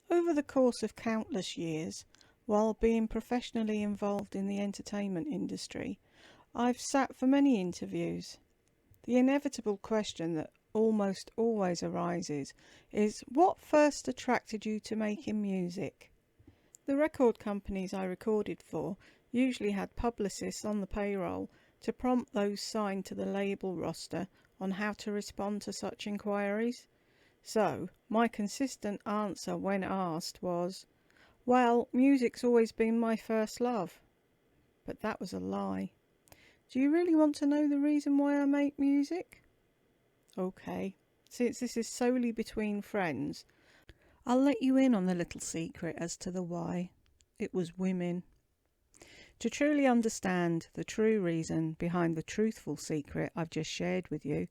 Over the course of countless years, while being professionally involved in the entertainment industry, I've sat for many interviews. The inevitable question that almost always arises is, what first attracted you to making music? The record companies I recorded for usually had publicists on the payroll to prompt those signed to the label roster on how to respond to such inquiries. So, my consistent answer when asked was, well, music's always been my first love. But that was a lie. Do you really want to know the reason why I make music? Okay, since this is solely between friends, I'll let you in on the little secret as to the why. It was women. To truly understand the true reason behind the truthful secret I've just shared with you,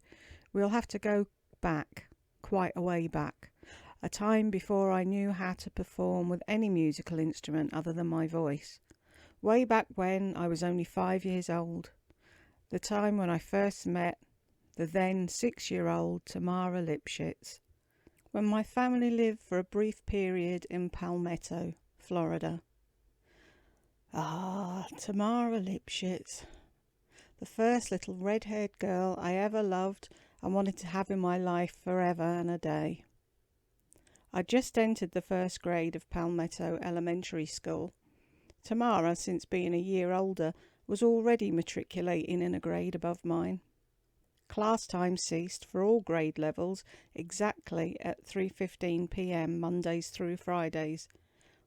we'll have to go back, quite a way back, a time before I knew how to perform with any musical instrument other than my voice. Way back when I was only 5 years old, the time when I first met the then 6-year-old Tamara Lipschitz, when my family lived for a brief period in Palmetto, Florida. Ah, Tamara Lipschitz, the first little red-haired girl I ever loved and wanted to have in my life forever and a day. I'd just entered the first grade of Palmetto Elementary School. Tamara, since being a year older, was already matriculating in a grade above mine. Class time ceased for all grade levels exactly at 3:15 p.m. Mondays through Fridays,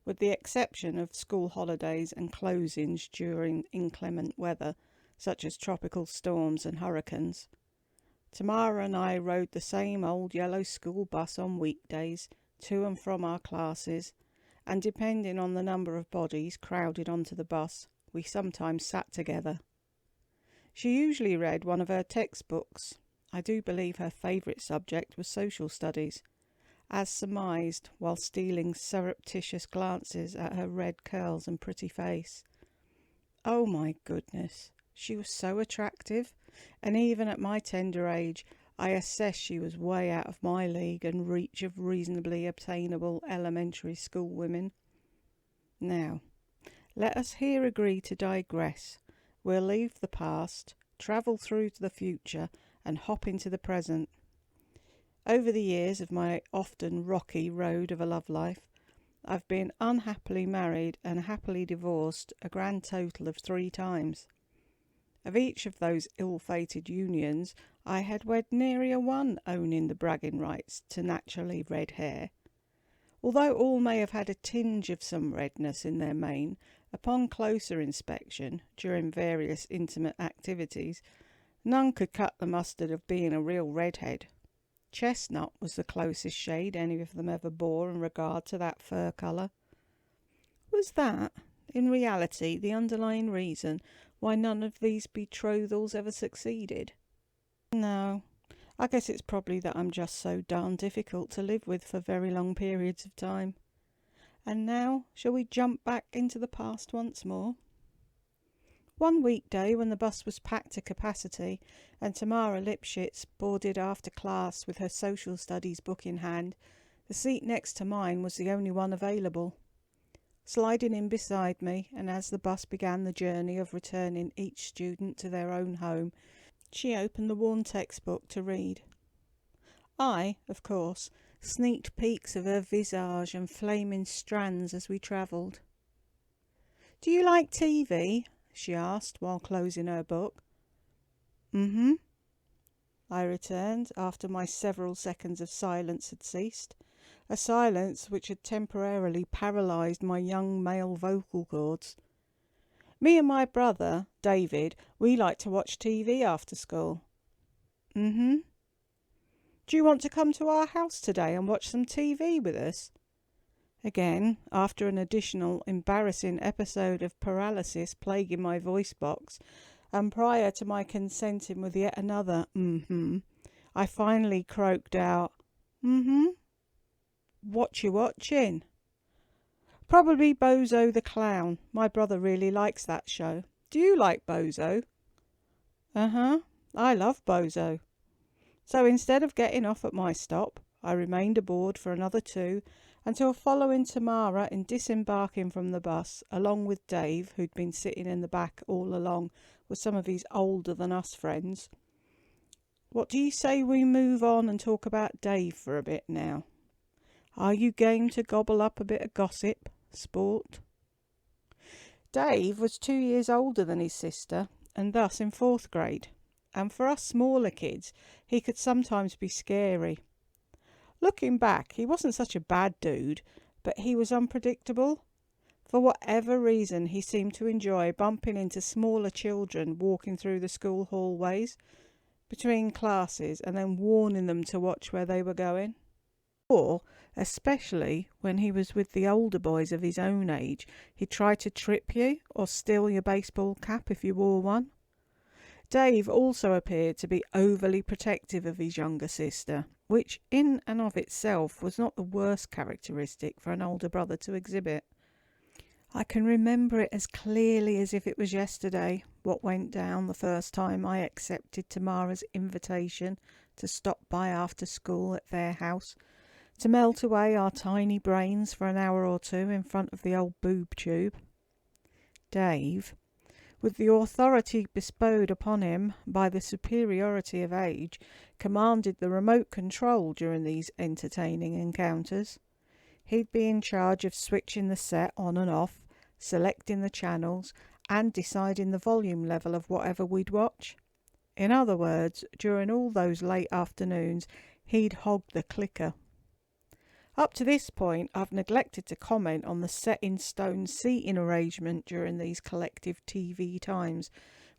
with the exception of school holidays and closings during inclement weather, such as tropical storms and hurricanes. Tamara and I rode the same old yellow school bus on weekdays to and from our classes, and depending on the number of bodies crowded onto the bus, we sometimes sat together. She usually read one of her textbooks. I do believe her favourite subject was social studies, as surmised while stealing surreptitious glances at her red curls and pretty face. Oh my goodness, she was so attractive, and even at my tender age, I assessed she was way out of my league and reach of reasonably obtainable elementary school women. Now, let us here agree to digress. We'll leave the past, travel through to the future, and hop into the present. Over the years of my often rocky road of a love life, I've been unhappily married and happily divorced a grand total of 3 times. Of each of those ill-fated unions, I had wed nary a one owning the bragging rights to naturally red hair. Although all may have had a tinge of some redness in their mane, upon closer inspection, during various intimate activities, none could cut the mustard of being a real redhead. Chestnut was the closest shade any of them ever bore in regard to that fur colour. Was that, in reality, the underlying reason why none of these betrothals ever succeeded? No, I guess it's probably that I'm just so darn difficult to live with for very long periods of time. And now, shall we jump back into the past once more? One weekday, when the bus was packed to capacity and Tamara Lipschitz boarded after class with her social studies book in hand, the seat next to mine was the only one available. Sliding in beside me, and as the bus began the journey of returning each student to their own home, she opened the worn textbook to read. I, of course, sneaked peeks of her visage and flaming strands as we travelled. "Do you like TV?" she asked while closing her book. "Mm-hmm," I returned after my several seconds of silence had ceased, a silence which had temporarily paralysed my young male vocal cords. "Me and my brother, David, we like to watch TV after school." "Mm-hmm. Do you want to come to our house today and watch some TV with us?" Again, after an additional embarrassing episode of paralysis plaguing my voice box, and prior to my consenting with yet another "mm-hmm," I finally croaked out, "Mm-hmm. What you watching?" "Probably Bozo the Clown. My brother really likes that show. Do you like Bozo?" "Uh-huh. I love Bozo." So instead of getting off at my stop, I remained aboard for another 2 until following Tamara in disembarking from the bus, along with Dave, who'd been sitting in the back all along with some of his older than us friends. What do you say we move on and talk about Dave for a bit now? Are you game to gobble up a bit of gossip, sport? Dave was 2 years older than his sister, and thus in 4th grade, and for us smaller kids, he could sometimes be scary. Looking back, he wasn't such a bad dude, but he was unpredictable. For whatever reason, he seemed to enjoy bumping into smaller children walking through the school hallways between classes and then warning them to watch where they were going. Or, especially when he was with the older boys of his own age, he'd try to trip you or steal your baseball cap if you wore one. Dave also appeared to be overly protective of his younger sister, which in and of itself was not the worst characteristic for an older brother to exhibit. I can remember it as clearly as if it was yesterday, what went down the first time I accepted Tamara's invitation to stop by after school at their house, to melt away our tiny brains for an hour or 2 in front of the old boob tube. Dave, with the authority bestowed upon him by the superiority of age, commanded the remote control during these entertaining encounters. He'd be in charge of switching the set on and off, selecting the channels, and deciding the volume level of whatever we'd watch. In other words, during all those late afternoons, he'd hogged the clicker. Up to this point, I've neglected to comment on the set-in-stone seating arrangement during these collective TV times,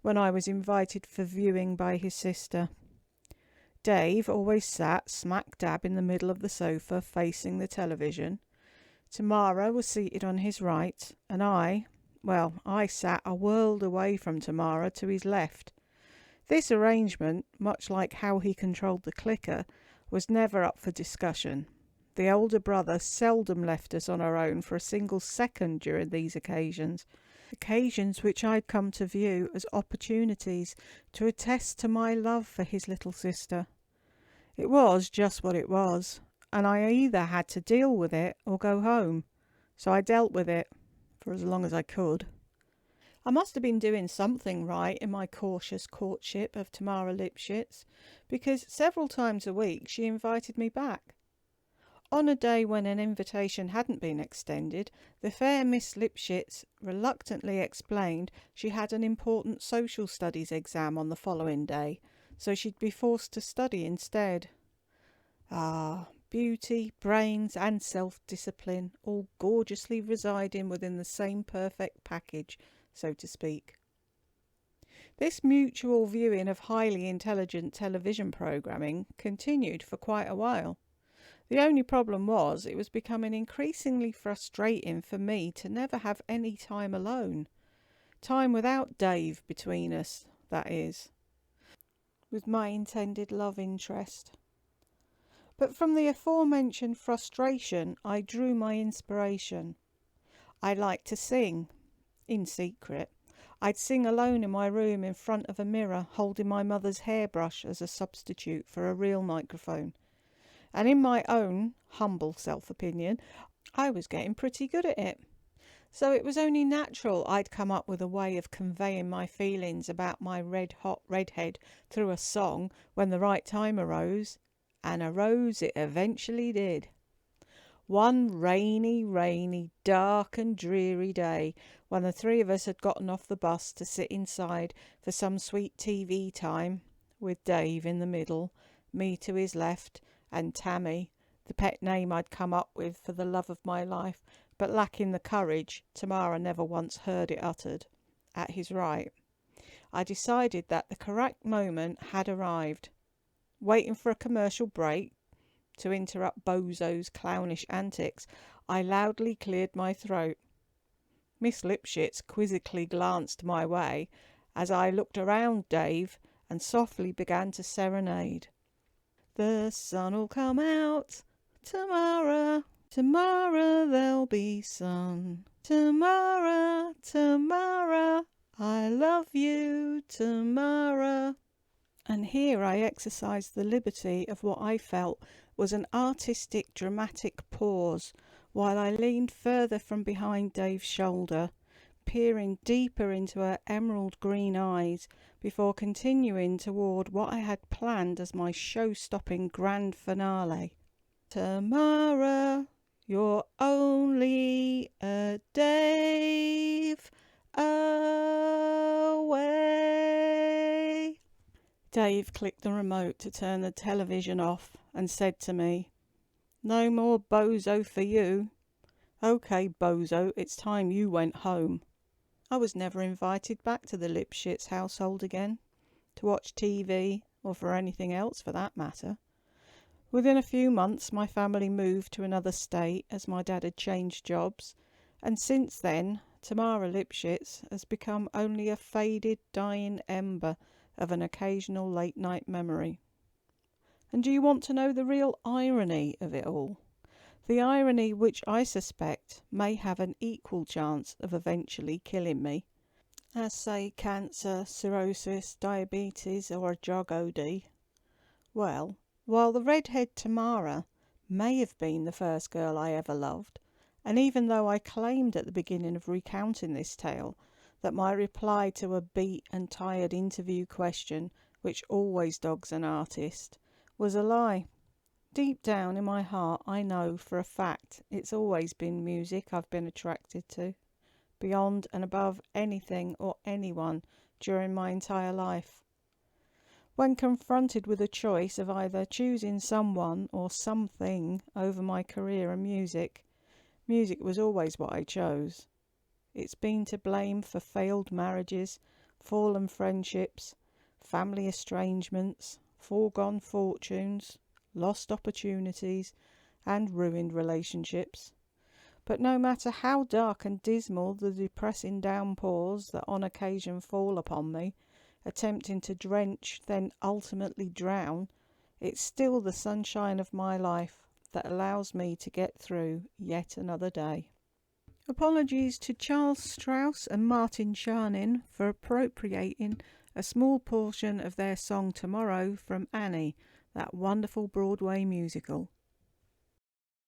when I was invited for viewing by his sister. Dave always sat smack dab in the middle of the sofa, facing the television. Tamara was seated on his right, and I sat a world away from Tamara to his left. This arrangement, much like how he controlled the clicker, was never up for discussion. The older brother seldom left us on our own for a single second during these occasions which I'd come to view as opportunities to attest to my love for his little sister. It was just what it was, and I either had to deal with it or go home, so I dealt with it for as long as I could. I must have been doing something right in my cautious courtship of Tamara Lipschitz, because several times a week she invited me back. On a day when an invitation hadn't been extended, the fair Miss Lipschitz reluctantly explained she had an important social studies exam on the following day, so she'd be forced to study instead. Beauty, brains and self-discipline, all gorgeously residing within the same perfect package, so to speak. This mutual viewing of highly intelligent television programming continued for quite a while. The only problem was it was becoming increasingly frustrating for me to never have any time alone. Time without Dave between us, that is, with my intended love interest. But from the aforementioned frustration I drew my inspiration. I liked to sing, in secret. I'd sing alone in my room in front of a mirror, holding my mother's hairbrush as a substitute for a real microphone. And in my own humble self-opinion, I was getting pretty good at it. So it was only natural I'd come up with a way of conveying my feelings about my red-hot redhead through a song when the right time arose. And arose it eventually did. One rainy, dark and dreary day, when the 3 of us had gotten off the bus to sit inside for some sweet TV time, with Dave in the middle, me to his left, and Tammy, the pet name I'd come up with for the love of my life, but lacking the courage Tamara never once heard it uttered, at his right, I decided that the correct moment had arrived. Waiting for a commercial break to interrupt Bozo's clownish antics, I loudly cleared my throat. Miss Lipschitz quizzically glanced my way as I looked around Dave and softly began to serenade. The sun'll come out tomorrow, tomorrow there'll be sun. Tomorrow, I love you, tomorrow. And here I exercised the liberty of what I felt was an artistic, dramatic pause while I leaned further from behind Dave's shoulder, peering deeper into her emerald green eyes before continuing toward what I had planned as my show-stopping grand finale. Tomorrow, you're only a Dave away. Dave clicked the remote to turn the television off and said to me, "No more bozo for you." "Okay, bozo, it's time you went home." I was never invited back to the Lipschitz household again, to watch TV, or for anything else for that matter. Within a few months my family moved to another state as my dad had changed jobs, and since then Tamara Lipschitz has become only a faded, dying ember of an occasional late-night memory. And do you want to know the real irony of it all? The irony which I suspect may have an equal chance of eventually killing me, as say cancer, cirrhosis, diabetes or a jog OD. Well, while the redhead Tamara may have been the first girl I ever loved, and even though I claimed at the beginning of recounting this tale that my reply to a beat and tired interview question, which always dogs an artist, was a lie, deep down in my heart I know for a fact it's always been music I've been attracted to, beyond and above anything or anyone during my entire life. When confronted with a choice of either choosing someone or something over my career and music, music was always what I chose. It's been to blame for failed marriages, fallen friendships, family estrangements, foregone fortunes, lost opportunities, and ruined relationships. But no matter how dark and dismal the depressing downpours that on occasion fall upon me, attempting to drench, then ultimately drown, it's still the sunshine of my life that allows me to get through yet another day. Apologies to Charles Strauss and Martin Charnin for appropriating a small portion of their song Tomorrow from Annie, that wonderful Broadway musical.